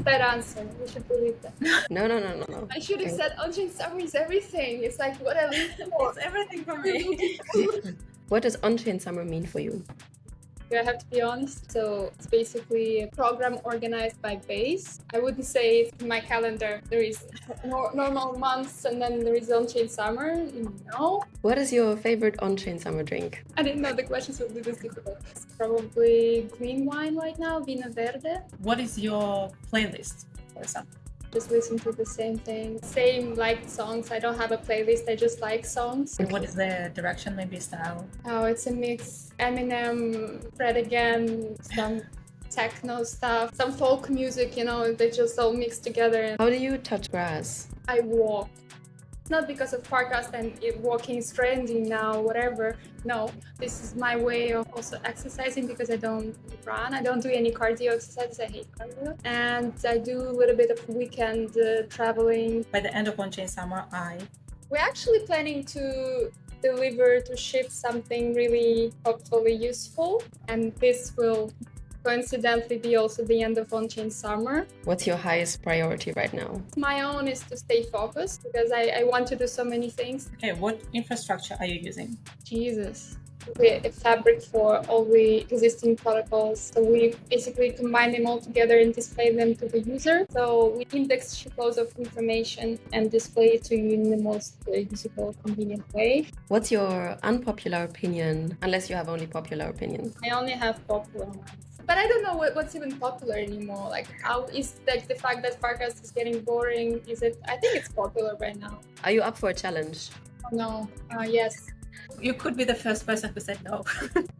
that answer. We should believe that. No. I should have said on-chain summer is everything. It's like what I live for. It's everything for me. What does on-chain summer mean for you? I have to be honest. So it's basically a program organized by Base. I wouldn't say it's in my calendar. There is normal months and then there is on-chain summer. No. What is your favorite on-chain summer drink? I didn't know the questions would be this difficult. It's probably green wine right now, Vino Verde. What is your playlist, for example? Just listen to the same thing. Same liked songs. I don't have a playlist. I just like songs. And what is the direction, maybe style? Oh, it's a mix. Eminem, Fred again, some techno stuff, some folk music, they just all mix together. How do you touch grass? I walk. Not because of podcast and walking is trendy now, whatever. No, this is my way of also exercising because I don't run. I don't do any cardio exercises. I hate cardio. And I do a little bit of weekend traveling. By the end of on-chain summer, We're actually planning to ship something really hopefully useful. And this will coincidentally be also the end of on-chain summer. What's your highest priority right now? My own is to stay focused because I want to do so many things. Okay, what infrastructure are you using? Jesus. We a fabric for all the existing protocols. So we basically combine them all together and display them to the user. So we index shitloads of information and display it to you in the most usable, convenient way. What's your unpopular opinion, unless you have only popular opinions? I only have popular ones. But I don't know what's even popular anymore. Like, how is the fact that Farcast is getting boring? I think it's popular right now. Are you up for a challenge? No. Yes. You could be the first person who said no.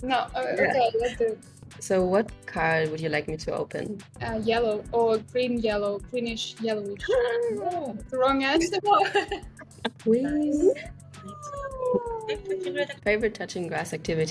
No. Okay, let's do it. So what card would you like me to open? Yellow or greenish yellowish. Oh, the wrong answer. Please. Favorite touching grass activity?